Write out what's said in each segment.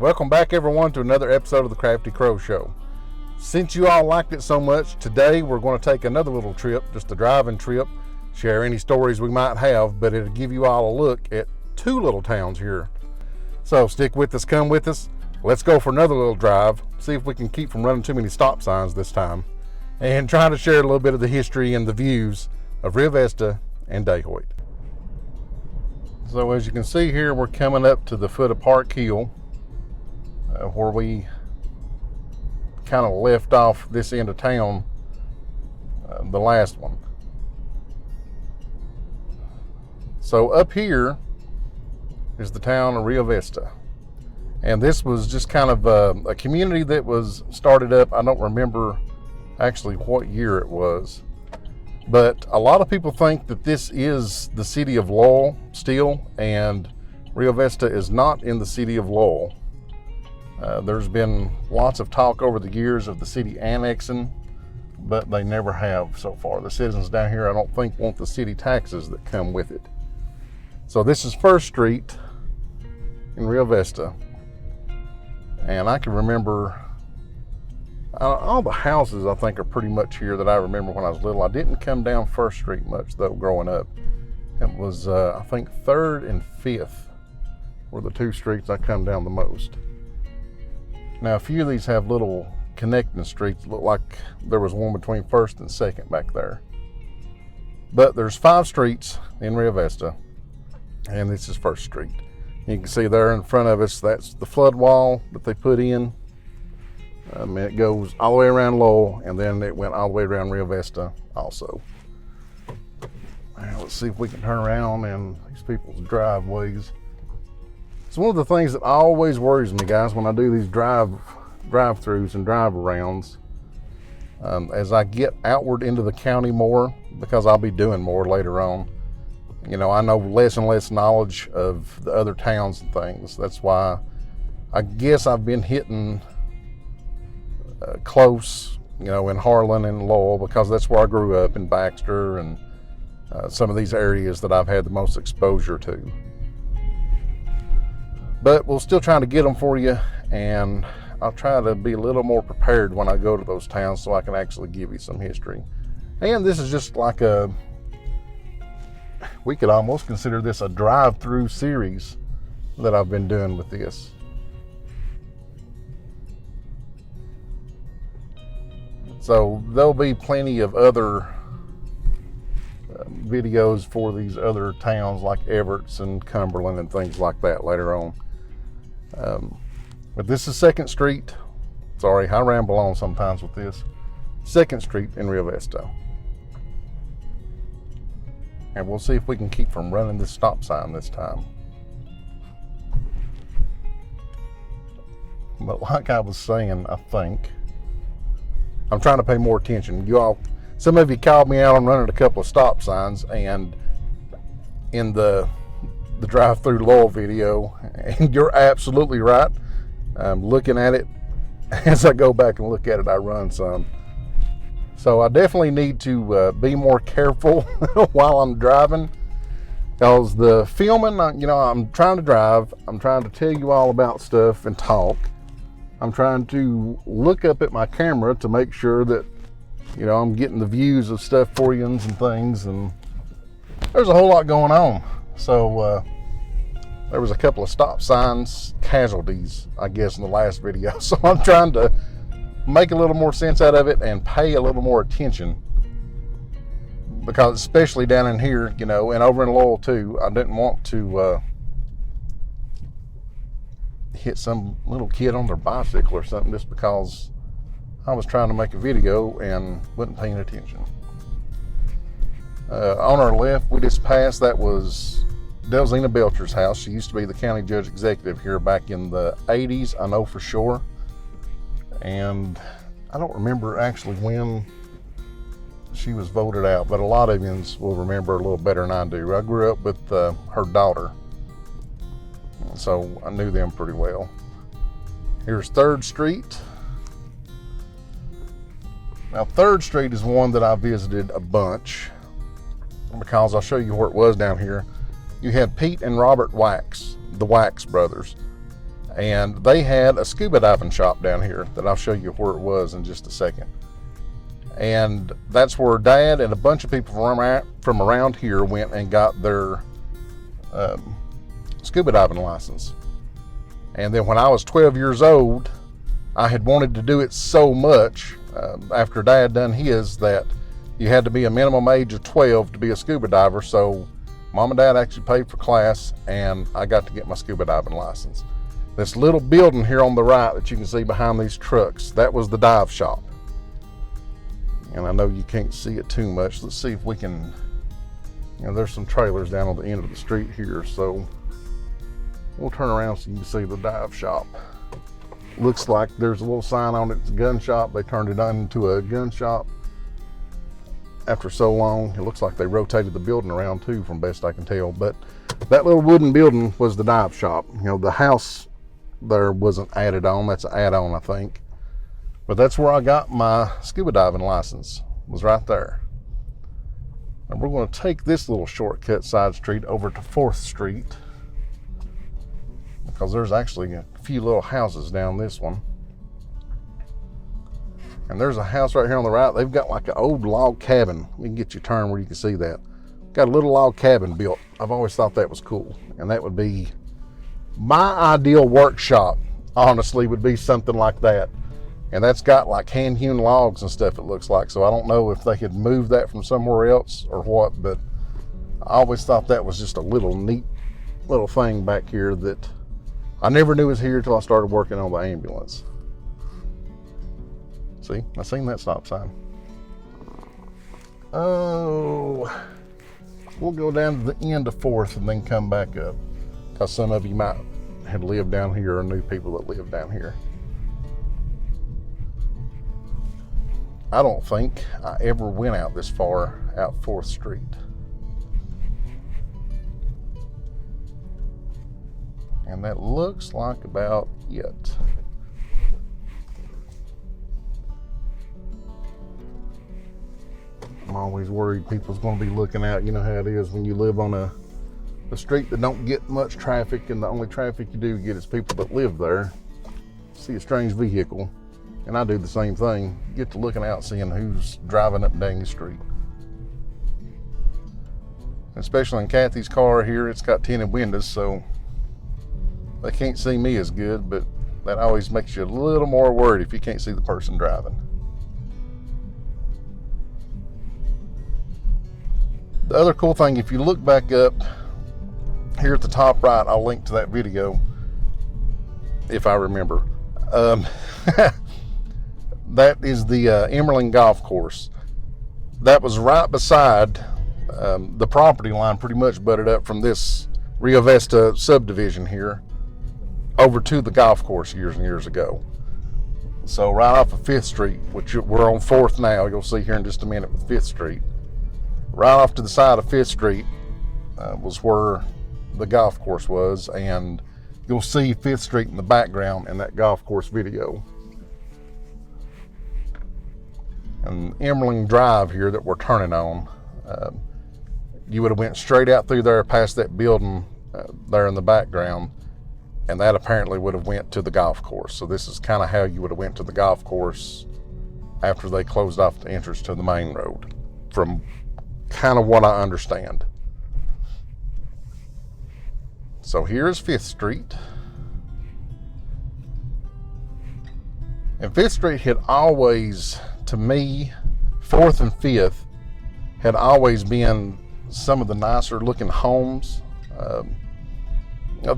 Welcome back, everyone, to another episode of the Crafty Crow Show. Since you all liked it so much, today we're going to take another little trip, just a driving trip, share any stories we might have, but it'll give you all a look at two little towns here. So stick with us, come with us. Let's go for another little drive, see if we can keep from running too many stop signs this time, and try to share a little bit of the history and the views of Rio Vesta and Dayhoit. So as you can see here, we're coming up to the foot of Park Hill, where we kind of left off this end of town, the last one. So up here is the town of Rio Vesta, and this was just kind of a community that was started up. I don't remember actually what year it was, but a lot of people think that this is the City of Loyall still, and Rio Vesta is not in the City of Loyall. There's been lots of talk over the years of the city annexing, but they never have so far. The citizens down here, I don't think, want the city taxes that come with it. So this is First Street in Rio Vesta. And I can remember, all the houses I think are pretty much here that I remember when I was little. I didn't come down First Street much though growing up. It was, I think 3rd and 5th were the two streets I come down the most. Now, a few of these have little connecting streets. Look like there was one between 1st and 2nd back there. But there's 5 streets in Rio Vesta, and this is First Street. You can see there in front of us, that's the flood wall that they put in. It goes all the way around Loyall, and then it went all the way around Rio Vesta also. Now, let's see if we can turn around in these people's driveways. It's one of the things that always worries me, guys, when I do these drive-throughs and drive-arounds. As I get outward into the county more, because I'll be doing more later on, you know, I know less and less knowledge of the other towns and things. That's why I guess I've been hitting close, you know, in Harlan and Loyall, because that's where I grew up, in Baxter and some of these areas that I've had the most exposure to. But we're still trying to get them for you, and I'll try to be a little more prepared when I go to those towns so I can actually give you some history. And this is just like we could almost consider this a drive-through series that I've been doing with this. So there'll be plenty of other videos for these other towns like Everett's and Cumberland and things like that later on. But this is 2nd Street. Sorry, I ramble on sometimes with this. 2nd Street in Rio Vesta. And we'll see if we can keep from running this stop sign this time. But like I was saying, I think, I'm trying to pay more attention. You all, some of you called me out on running a couple of stop signs, and in the drive-through Loyall video, and you're absolutely right. I'm looking at it as I go back and look at it. I run some, so I definitely need to be more careful while I'm driving, because the filming, you know, I'm trying to drive, I'm trying to tell you all about stuff and talk. I'm trying to look up at my camera to make sure that, you know, I'm getting the views of stuff for you and things, and there's a whole lot going on. So there was a couple of stop signs casualties, I guess, in the last video. So I'm trying to make a little more sense out of it and pay a little more attention, because especially down in here, you know, and over in Loyall too, I didn't want to hit some little kid on their bicycle or something just because I was trying to make a video and wasn't paying attention. On our left, we just passed, that was Delzina Belcher's house. She used to be the county judge executive here back in the 80s, I know for sure. And I don't remember actually when she was voted out, but a lot of you will remember a little better than I do. I grew up with her daughter, so I knew them pretty well. Here's 3rd Street. Now 3rd Street is one that I visited a bunch, because I'll show you where it was down here. You had Pete and Robert Wax, the Wax brothers, And they had a scuba diving shop down here that I'll show you where it was in just a second. And that's where Dad and a bunch of people from around here went and got their scuba diving license. And then when I was 12 years old, I had wanted to do it so much after Dad done his that you had to be a minimum age of 12 to be a scuba diver. So Mom and Dad actually paid for class and I got to get my scuba diving license. This little building here on the right that you can see behind these trucks, that was the dive shop. And I know you can't see it too much. Let's see if we can, there's some trailers down on the end of the street here. So we'll turn around so you can see the dive shop. Looks like there's a little sign on it, it's a gun shop. They turned it into a gun shop after so long. It looks like they rotated the building around too, from best I can tell. But that little wooden building was the dive shop. The house there wasn't added on. That's an add-on, I think. But that's where I got my scuba diving license, was right there. And we're going to take this little shortcut side street over to 4th Street, because there's actually a few little houses down this one. And there's a house right here on the right. They've got like an old log cabin. We can get you a turn where you can see that. Got a little log cabin built. I've always thought that was cool. And that would be my ideal workshop, honestly, would be something like that. And that's got like hand-hewn logs and stuff, it looks like. So I don't know if they could move that from somewhere else or what, but I always thought that was just a little neat little thing back here that I never knew was here until I started working on the ambulance. See, I seen that stop sign. Oh, we'll go down to the end of 4th and then come back up, because some of you might have lived down here or knew people that live down here. I don't think I ever went out this far out 4th Street. And that looks like about it. I'm always worried people's going to be looking out. You know how it is when you live on a street that don't get much traffic, and the only traffic you do get is people that live there. See a strange vehicle, and I do the same thing. Get to looking out, seeing who's driving up and down the street. Especially in Kathy's car here, it's got tinted windows, so they can't see me as good, but that always makes you a little more worried if you can't see the person driving. The other cool thing, if you look back up here at the top right, I'll link to that video if I remember. That is the Emerling Golf Course. That was right beside the property line, pretty much butted up from this Rio Vesta subdivision here over to the golf course years and years ago. So right off of 5th Street, which we're on 4th now, you'll see here in just a minute with 5th Street. Right off to the side of 5th Street was where the golf course was, and you'll see 5th Street in the background in that golf course video. And Emerling Drive here that we're turning on, you would have went straight out through there past that building there in the background, and that apparently would have went to the golf course. So this is kind of how you would have went to the golf course after they closed off the entrance to the main road, from kind of what I understand. So here's 5th Street. And 5th Street had always, to me, 4th and 5th had always been some of the nicer looking homes.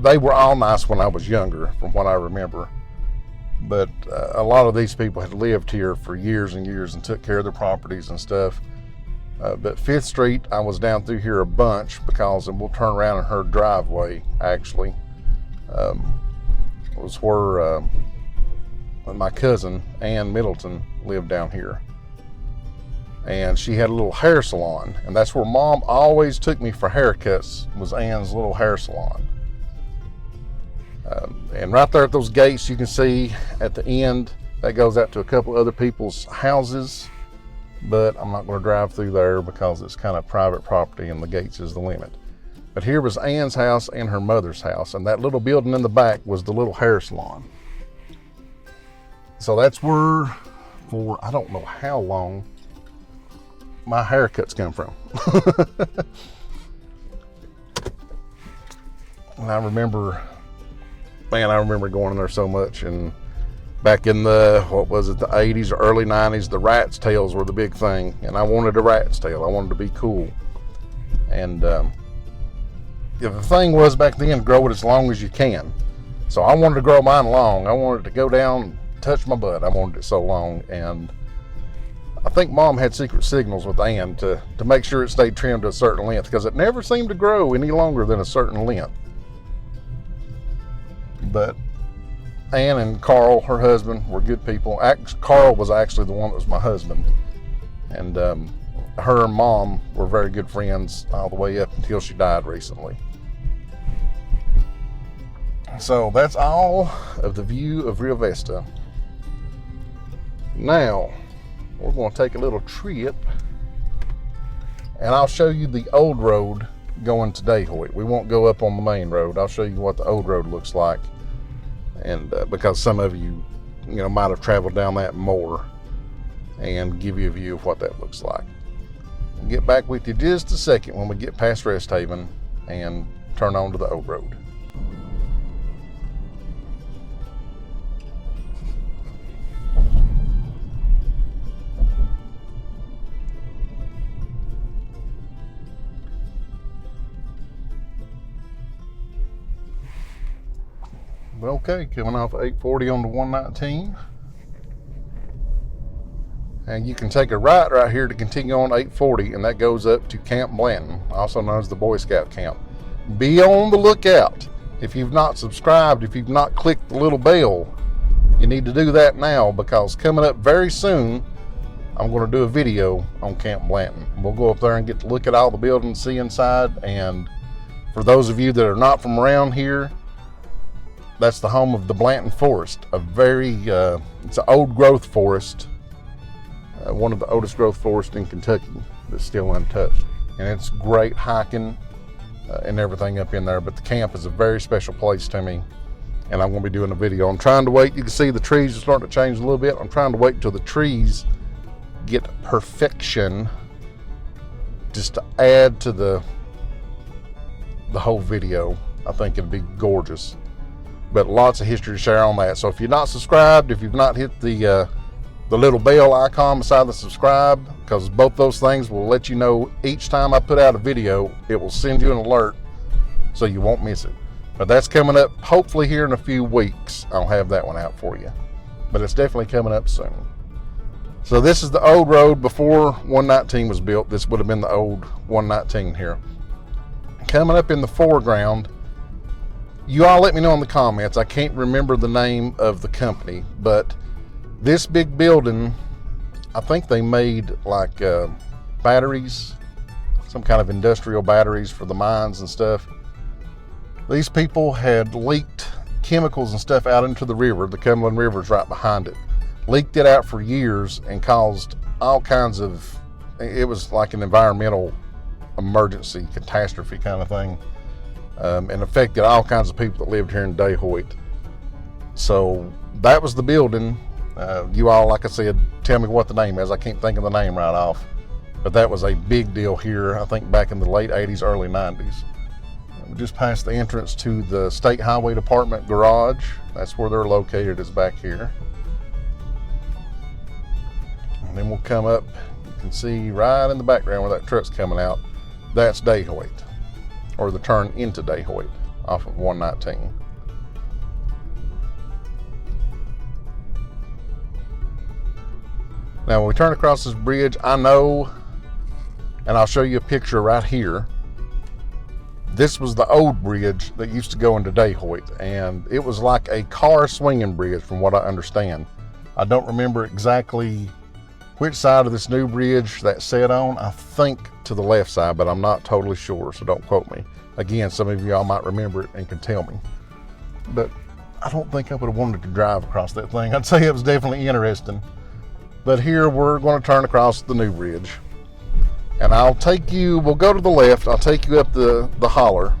They were all nice when I was younger, from what I remember. But a lot of these people had lived here for years and years and took care of their properties and stuff. But 5th Street, I was down through here a bunch because, and we'll turn around in her driveway, actually, was where my cousin, Ann Middleton, lived down here. And she had a little hair salon, and that's where Mom always took me for haircuts, was Ann's little hair salon. And right there at those gates, you can see at the end, that goes out to a couple other people's houses, but I'm not going to drive through there because it's kind of private property and the gates is the limit. But here was Ann's house and her mother's house, and that little building in the back was the little hair salon. So that's where, for I don't know how long, my haircuts come from. And I remember going in there so much. And back in the, what was it, the 80s or early 90s, the rat's tails were the big thing. And I wanted a rat's tail. I wanted to be cool. And the thing was back then, grow it as long as you can. So I wanted to grow mine long. I wanted it to go down and touch my butt. I wanted it so long. And I think Mom had secret signals with Ann to make sure it stayed trimmed to a certain length, because it never seemed to grow any longer than a certain length. But Ann and Carl, her husband, were good people. Carl was actually the one that was my husband. And her and Mom were very good friends all the way up until she died recently. So that's all of the view of Rio Vesta. Now, we're going to take a little trip, and I'll show you the old road going to Dehoit. We won't go up on the main road. I'll show you what the old road looks like. And because some of you might have traveled down that more, and give you a view of what that looks like. I'll get back with you just a second when we get past Rest Haven and turn on to the old road. Okay, coming off 840 on the 119. And you can take a right here to continue on 840, and that goes up to Camp Blanton, also known as the Boy Scout camp. Be on the lookout. If you've not subscribed, if you've not clicked the little bell, you need to do that now, because coming up very soon, I'm going to do a video on Camp Blanton. We'll go up there and get to look at all the buildings, see inside. And for those of you that are not from around here, that's the home of the Blanton Forest, it's an old growth forest, one of the oldest growth forests in Kentucky that's still untouched. And it's great hiking and everything up in there, but the camp is a very special place to me, and I'm going to be doing a video. I'm trying to wait. You can see the trees are starting to change a little bit. I'm trying to wait until the trees get perfection just to add to the whole video. I think it'd be gorgeous. But lots of history to share on that. So if you're not subscribed, if you've not hit the little bell icon beside the subscribe, because both those things will let you know each time I put out a video, it will send you an alert so you won't miss it. But that's coming up hopefully here in a few weeks. I'll have that one out for you. But it's definitely coming up soon. So this is the old road before 119 was built. This would have been the old 119 here. Coming up in the foreground, you all let me know in the comments. I can't remember the name of the company, but this big building, I think they made like batteries, some kind of industrial batteries for the mines and stuff. These people had leaked chemicals and stuff out into the river. The Cumberland River's right behind it. Leaked it out for years and caused all kinds of, it was like an environmental emergency, catastrophe kind of thing. And affected all kinds of people that lived here in Dehoit. So that was the building. You all, like I said, tell me what the name is. I can't think of the name right off. But that was a big deal here, I think back in the late 80s, early 90s. We just passed the entrance to the State Highway Department garage. That's where they're located, is back here. And then we'll come up. You can see right in the background where that truck's coming out. That's Dehoit, or the turn into Dehoit off of 119. Now when we turn across this bridge, I know, and I'll show you a picture right here, this was the old bridge that used to go into Dehoit, and it was like a car swinging bridge from what I understand. I don't remember exactly which side of this new bridge that set on. I think to the left side, but I'm not totally sure, so don't quote me. Again, some of y'all might remember it and can tell me. But I don't think I would have wanted to drive across that thing. I'd say it was definitely interesting. But here we're going to turn across the new bridge. And we'll go to the left, I'll take you up the holler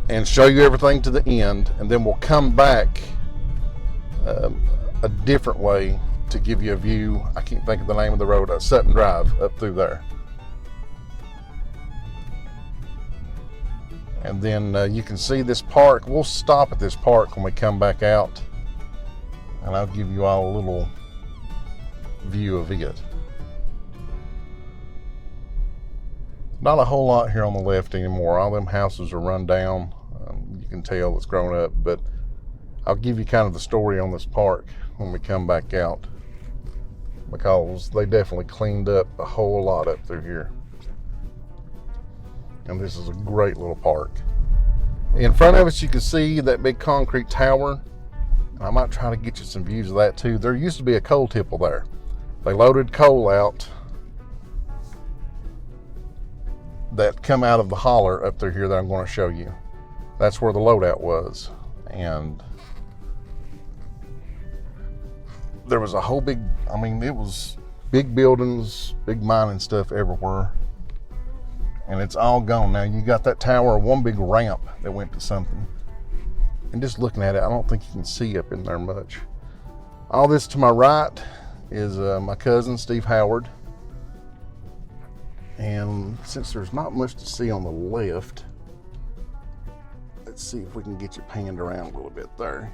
and show you everything to the end, and then we'll come back a different way to give you a view. I can't think of the name of the road, Sutton Drive up through there. And then you can see this park. We'll stop at this park when we come back out, and I'll give you all a little view of it. Not a whole lot here on the left anymore. All them houses are run down. You can tell it's grown up, but I'll give you kind of the story on this park when we come back out, because they definitely cleaned up a whole lot up through here. And this is a great little park. In front of us, you can see that big concrete tower. I might try to get you some views of that too. There used to be a coal tipple there. They loaded coal out that come out of the holler up through here that I'm going to show you. That's where the loadout was. And there was a whole big, it was big buildings, big mining stuff everywhere. And it's all gone now. You got that tower, one big ramp that went to something. And just looking at it, I don't think you can see up in there much. All this to my right is my cousin, Steve Howard. And since there's not much to see on the left, let's see if we can get you panned around a little bit there.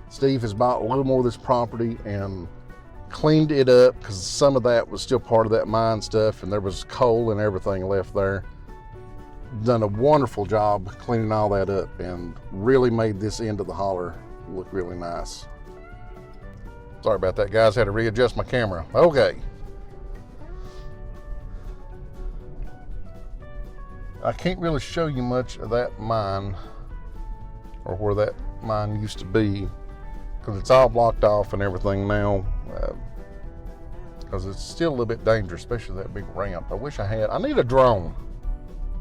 Steve has bought a little more of this property and cleaned it up, because some of that was still part of that mine stuff, and there was coal and everything left there. Done a wonderful job cleaning all that up and really made this end of the holler look really nice. Sorry about that, guys. Had to readjust my camera. Okay. I can't really show you much of that mine, or where that mine used to be, because it's all blocked off and everything now, because it's still a little bit dangerous, especially that big ramp. I need a drone.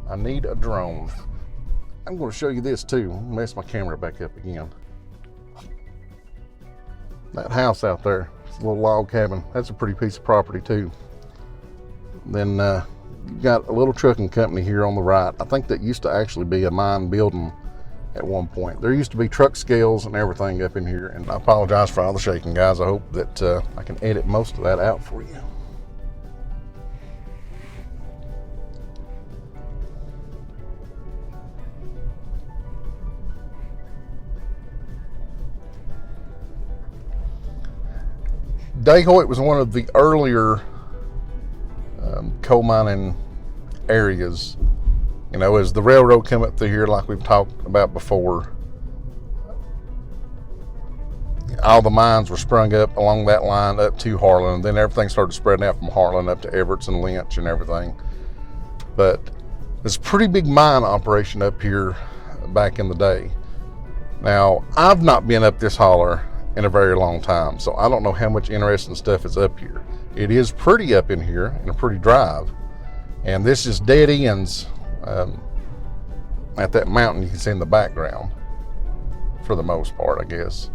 I'm going to show you this too. Mess my camera back up again. That house out there, it's a little log cabin. That's a pretty piece of property too. Then you've got a little trucking company here on the right. I think that used to actually be a mine building at one point. There used to be truck scales and everything up in here, and I apologize for all the shaking, guys. I hope that I can edit most of that out for you. Dehoit was one of the earlier coal mining areas. You know, as the railroad come up through here, like we've talked about before, all the mines were sprung up along that line up to Harlan, and then everything started spreading out from Harlan up to Everett's and Lynch and everything. But there's a pretty big mine operation up here back in the day. Now, I've not been up this holler in a very long time, so I don't know how much interesting stuff is up here. It is pretty up in here, and a pretty drive, and this is dead ends at that mountain you can see in the background, for the most part, I guess.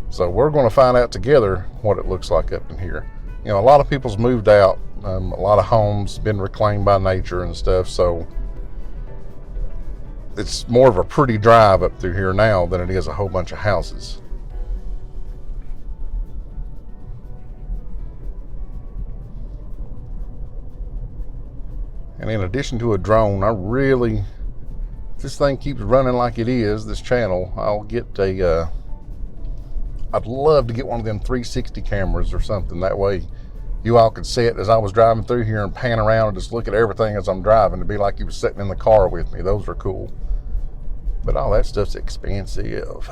So we're going to find out together what it looks like up in here. You know, a lot of people's moved out, a lot of homes been reclaimed by nature and stuff, so it's more of a pretty drive up through here now than it is a whole bunch of houses. And in addition to a drone, if this thing keeps running like it is, this channel, I'd love to get one of them 360 cameras or something. That way you all could see it as I was driving through here and pan around and just look at everything as I'm driving. It'd be like you were sitting in the car with me. Those are cool. But all that stuff's expensive.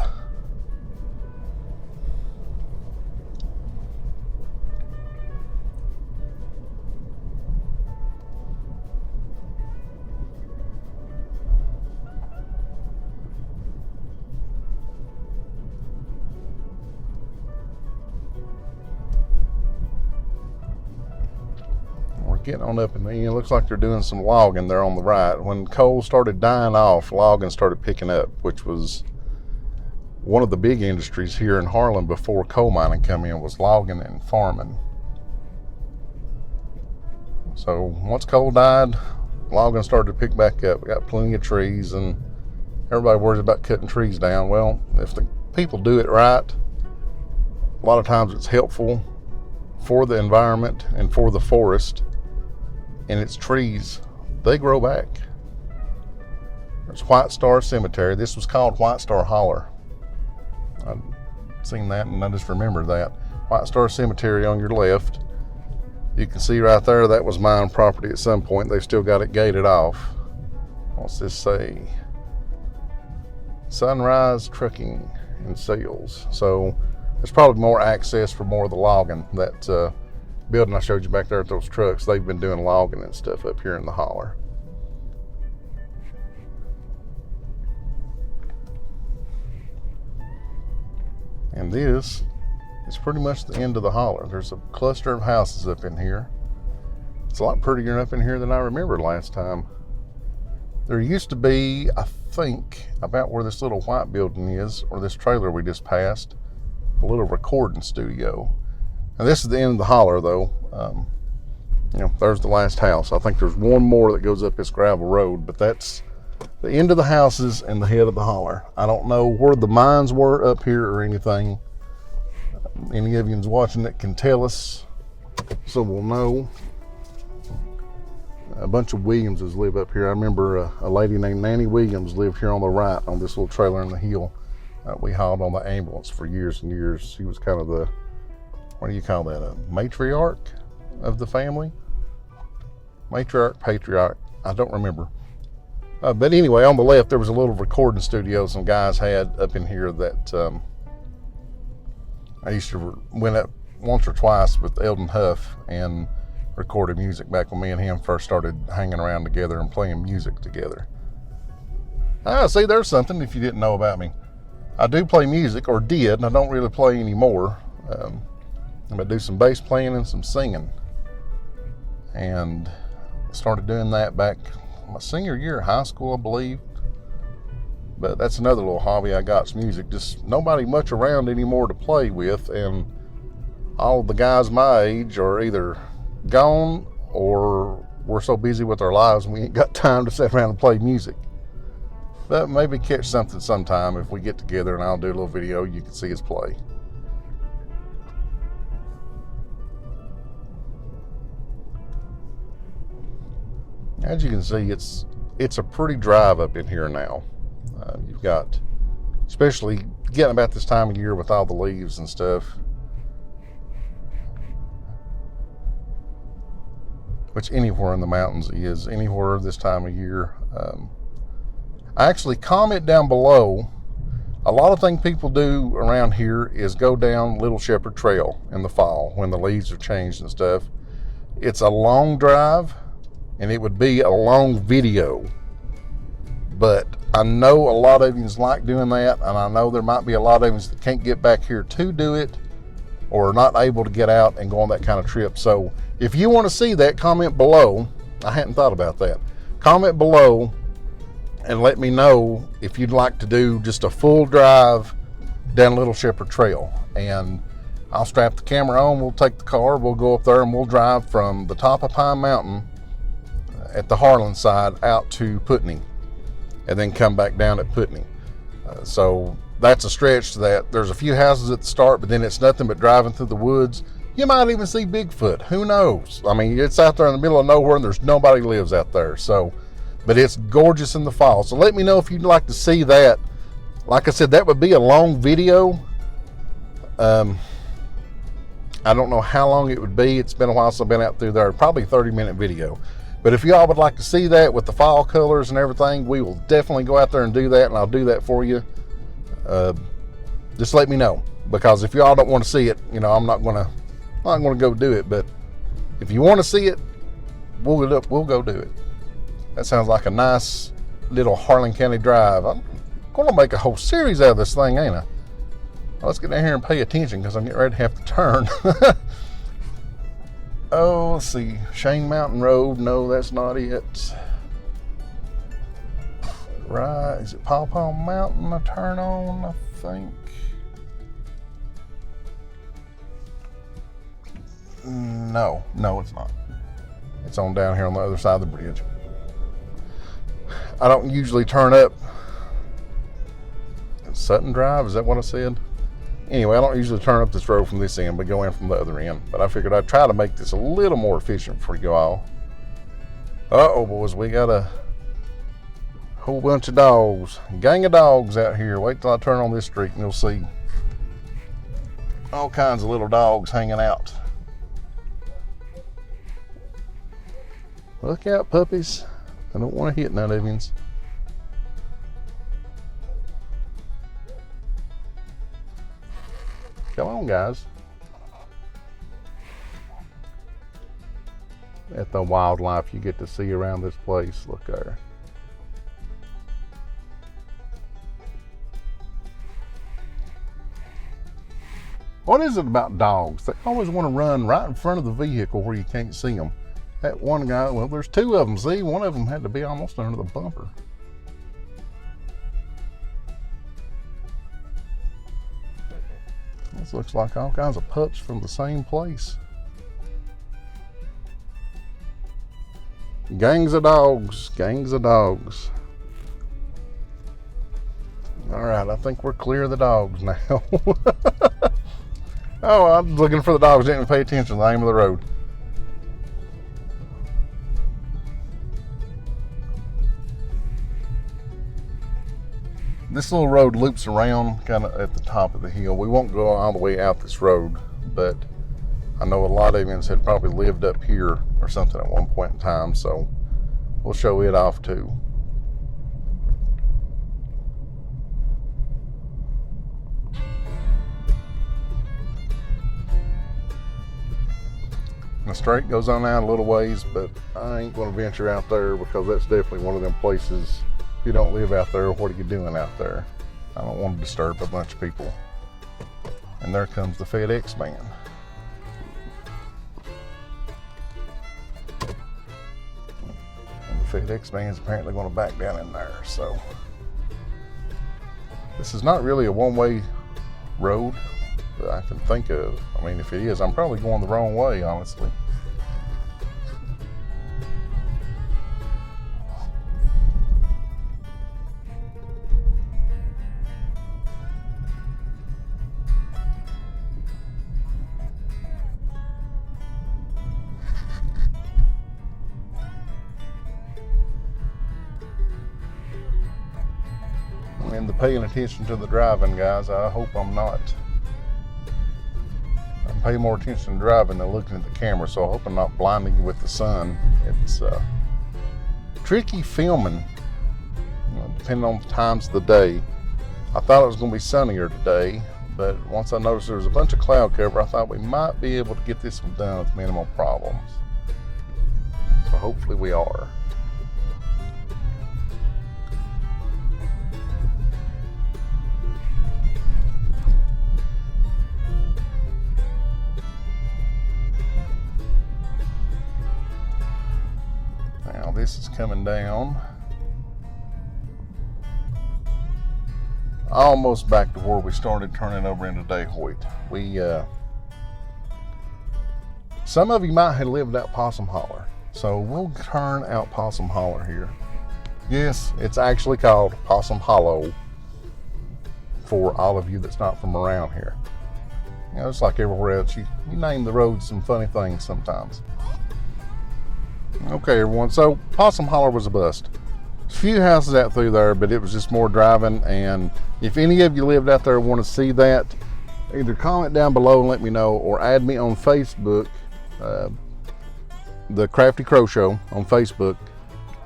Getting on up in the end. Looks like they're doing some logging there on the right. When coal started dying off, logging started picking up, which was one of the big industries here in Harlan before coal mining come in, was logging and farming. So once coal died, logging started to pick back up. We got plenty of trees, and everybody worries about cutting trees down. Well, if the people do it right, a lot of times it's helpful for the environment and for the forest, and its trees, they grow back. There's White Star Cemetery. This was called White Star Holler. I've seen that and I just remembered that. White Star Cemetery on your left. You can see right there that was mine property at some point. They've still got it gated off. What's this say? Sunrise Trucking and Sales. So there's probably more access for more of the logging. That building I showed you back there at those trucks, they've been doing logging and stuff up here in the holler. And this is pretty much the end of the holler. There's a cluster of houses up in here. It's a lot prettier up in here than I remember last time. There used to be, I think, about where this little white building is, or this trailer we just passed, a little recording studio. And this is the end of the holler, though. There's the last house. I think there's one more that goes up this gravel road, but that's the end of the houses and the head of the holler. I don't know where the mines were up here or anything. Any of you watching it can tell us, so we'll know. A bunch of Williamses live up here. I remember a lady named Nanny Williams lived here on the right on this little trailer in the hill. We hauled on the ambulance for years and years. She was kind of the, what do you call that, a matriarch of the family? Matriarch, patriarch, I don't remember. But anyway, on the left, there was a little recording studio some guys had up in here that I used to went up once or twice with Eldon Huff and recorded music back when me and him first started hanging around together and playing music together. See, there's something if you didn't know about me. I do play music, or did. I don't really play anymore. I'm gonna do some bass playing and some singing. And I started doing that back my senior year of high school, I believe. But that's another little hobby I got's music. Just nobody much around anymore to play with, and all of the guys my age are either gone or we're so busy with our lives we ain't got time to sit around and play music. But maybe catch something sometime if we get together and I'll do a little video you can see us play. As you can see, it's a pretty drive up in here now. You've got, especially getting about this time of year with all the leaves and stuff, which anywhere in the mountains is, anywhere this time of year. Actually, comment down below. A lot of things people do around here is go down Little Shepherd Trail in the fall when the leaves are changed and stuff. It's a long drive, and it would be a long video, but I know a lot of you like doing that, and I know there might be a lot of you that can't get back here to do it, or are not able to get out and go on that kind of trip. So if you want to see that, comment below. I hadn't thought about that. Comment below and let me know if you'd like to do just a full drive down Little Shepherd Trail, and I'll strap the camera on, we'll take the car, we'll go up there and we'll drive from the top of Pine Mountain at the Harlan side out to Putney, and then come back down at Putney. So that's a stretch to that. There's a few houses at the start, but then it's nothing but driving through the woods. You might even see Bigfoot, who knows? I mean, it's out there in the middle of nowhere and there's nobody lives out there. So, but it's gorgeous in the fall. So let me know if you'd like to see that. Like I said, that would be a long video. I don't know how long it would be. It's been a while since I've been out through there. Probably a 30-minute video. But if y'all would like to see that with the fall colors and everything, we will definitely go out there and do that, and I'll do that for you. Just let me know, because if y'all don't want to see it, you know, I'm not gonna go do it. But if you want to see it, we'll go do it. That sounds like a nice little Harlan County drive. I'm gonna make a whole series out of this thing, ain't I? Well, let's get down here and pay attention, because I'm getting ready to have to turn. Oh, let's see. Shane Mountain Road. No, that's not it. Right. Is it Paw Paw Mountain I turn on, I think? No, it's not. It's on down here on the other side of the bridge. I don't usually turn up Sutton Drive, is that what I said? Anyway, I don't usually turn up this road from this end, but go in from the other end. But I figured I'd try to make this a little more efficient for you all. Uh-oh, boys, we got a whole bunch of dogs, gang of dogs out here. Wait till I turn on this street and you'll see all kinds of little dogs hanging out. Look out, puppies. I don't want to hit none of you. Come on, guys. At the wildlife you get to see around this place. Look there. What is it about dogs? They always want to run right in front of the vehicle where you can't see them. That one guy, well, there's two of them. See, one of them had to be almost under the bumper. This looks like all kinds of pups from the same place. Gangs of dogs, gangs of dogs. All right, I think we're clear of the dogs now. Oh, I was looking for the dogs, didn't pay attention to the name of the road. This little road loops around kind of at the top of the hill. We won't go all the way out this road, but I know a lot of you had probably lived up here or something at one point in time, so we'll show it off too. The straight goes on out a little ways, but I ain't going to venture out there because that's definitely one of them places. If you don't live out there, what are you doing out there? I don't want to disturb a bunch of people. And there comes the FedEx man. And the FedEx man is apparently going to back down in there. So this is not really a one-way road that I can think of. I mean, if it is, I'm probably going the wrong way, honestly. And paying attention to the driving, guys. I hope I'm not. I'm paying more attention to driving than looking at the camera, so I hope I'm not blinding you with the sun. It's tricky filming, depending on the times of the day. I thought it was going to be sunnier today, but once I noticed there was a bunch of cloud cover, I thought we might be able to get this one done with minimal problems. So hopefully we are. This is coming down almost back to where we started turning over into Dehoit. Some of you might have lived out Possum Holler, so we'll turn out Possum Holler here. Yes, it's actually called Possum Hollow for all of you that's not from around here. It's like everywhere else, you name the roads some funny things sometimes. Okay, everyone, so Possum Holler was a bust. There's a few houses out through there, but it was just more driving, and if any of you lived out there and want to see that, either comment down below and let me know, or add me on Facebook, the Crafty Crow Show on Facebook,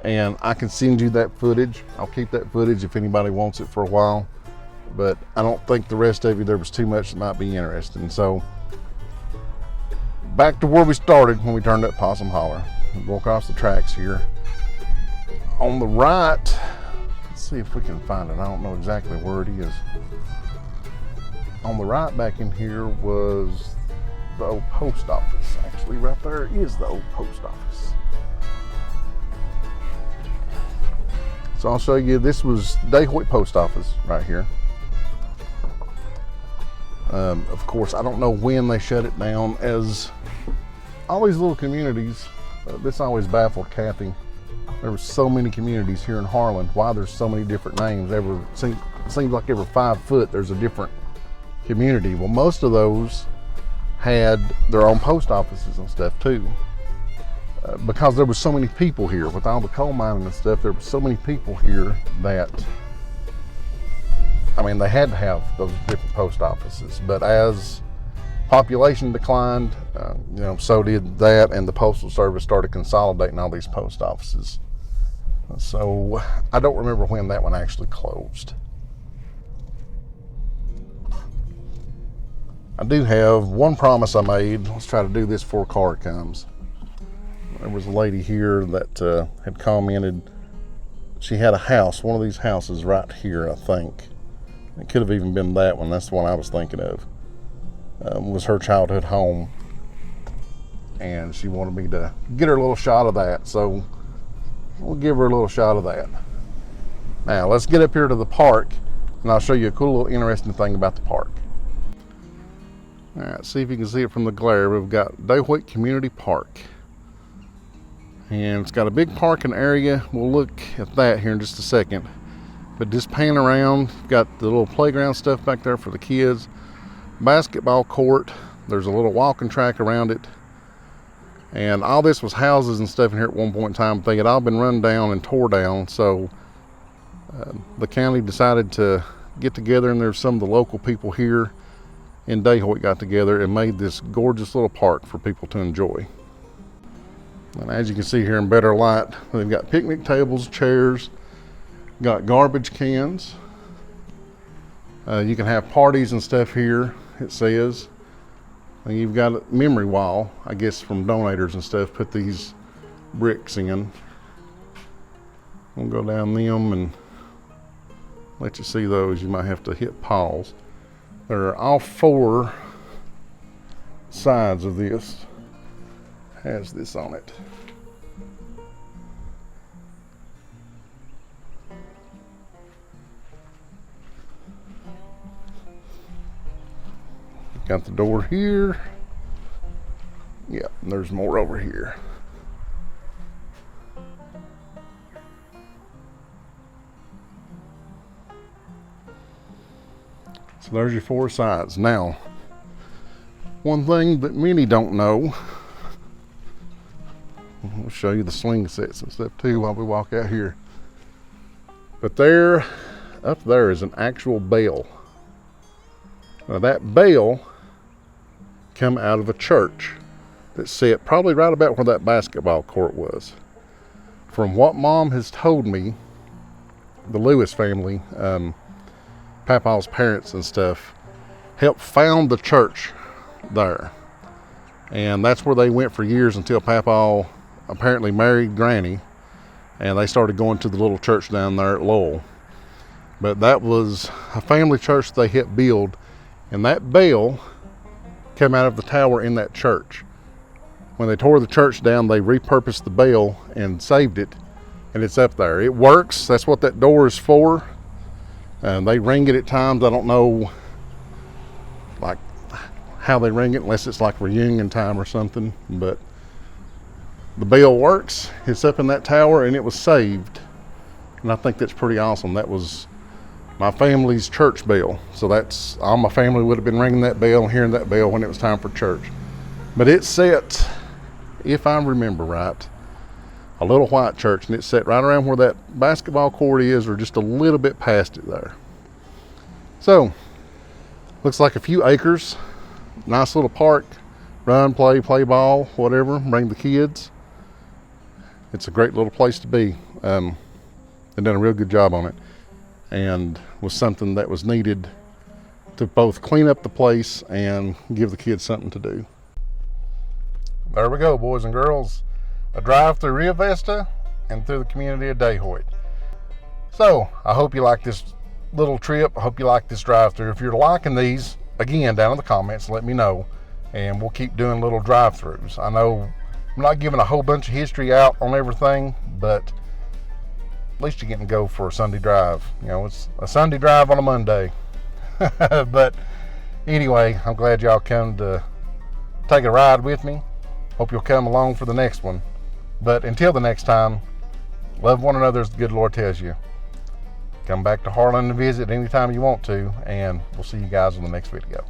and I can send you that footage. I'll keep that footage if anybody wants it for a while, but I don't think the rest of you, there was too much that might be interesting. So, back to where we started when we turned up Possum Holler. We'll go across the tracks here. On the right, let's see if we can find it. I don't know exactly where it is. On the right back in here was the old post office. Actually, right there is the old post office. So I'll show you, this was Dehoit Post Office right here. Of course, I don't know when they shut it down, as all these little communities This always baffled Kathy. There were so many communities here in Harlan. Why there's so many different names? Seems like every 5 foot there's a different community. Well, most of those had their own post offices and stuff too. Because there were so many people here with all the coal mining and stuff, there were so many people here that, I mean, they had to have those different post offices. But as population declined, so did that, and the Postal Service started consolidating all these post offices. So I don't remember when that one actually closed. I do have one promise I made. Let's try to do this before a car comes. There was a lady here that had commented. She had a house, one of these houses right here, I think. It could have even been that one. That's the one I was thinking of. Was her childhood home. And she wanted me to get her a little shot of that. So we'll give her a little shot of that. Now let's get up here to the park and I'll show you a cool little interesting thing about the park. All right, see if you can see it from the glare. We've got Dehoit Community Park. And it's got a big parking area. We'll look at that here in just a second. But just pan around, got the little playground stuff back there for the kids. Basketball court. There's a little walking track around it. And all this was houses and stuff in here at one point in time. They had all been run down and tore down. So the county decided to get together, and there's some of the local people here in Dehoit got together and made this gorgeous little park for people to enjoy. And as you can see here in better light, they've got picnic tables, chairs, got garbage cans. You can have parties and stuff here, it says. And you've got a memory wall, I guess from donators and stuff, put these bricks in. We'll go down them and let you see those. You might have to hit pause. There are all 4 sides of this. Has this on it. Got the door here. Yeah, and there's more over here. So there's your 4 sides. Now, one thing that many don't know, I'll show you the swing sets and stuff too while we walk out here. But there, up there is an actual bell. Now that bell come out of a church that's set probably right about where that basketball court was. From what Mom has told me, the Lewis family, Papa's parents and stuff, helped found the church there. And that's where they went for years until Papa apparently married Granny, and they started going to the little church down there at Loyall. But that was a family church they helped build, and that bell came out of the tower in that church. When they tore the church down, they repurposed the bell and saved it, and it's up there. It works. That's what that door is for. They ring it at times. I don't know like how they ring it, unless it's like reunion time or something, but the bell works. It's up in that tower and it was saved, and I think that's pretty awesome. That was my family's church bell, so that's all my family would have been ringing that bell and hearing that bell when it was time for church. But it's set, if I remember right, a little white church, and it's set right around where that basketball court is, or just a little bit past it there. So looks like a few acres, nice little park. Run, play ball, whatever, bring the kids. It's a great little place to be. They've done a real good job on it, and was something that was needed to both clean up the place and give the kids something to do. There we go, boys and girls. A drive through Rio Vesta and through the community of Dehoit. So I hope you like this little trip. I hope you like this drive through. If you're liking these, again, down in the comments, let me know, and we'll keep doing little drive-throughs. I know I'm not giving a whole bunch of history out on everything, but at least you're getting to go for a Sunday drive. You know, it's a Sunday drive on a Monday. But anyway, I'm glad y'all come to take a ride with me. Hope you'll come along for the next one. But until the next time, love one another as the good Lord tells you. Come back to Harlan and visit anytime you want to, and we'll see you guys in the next video.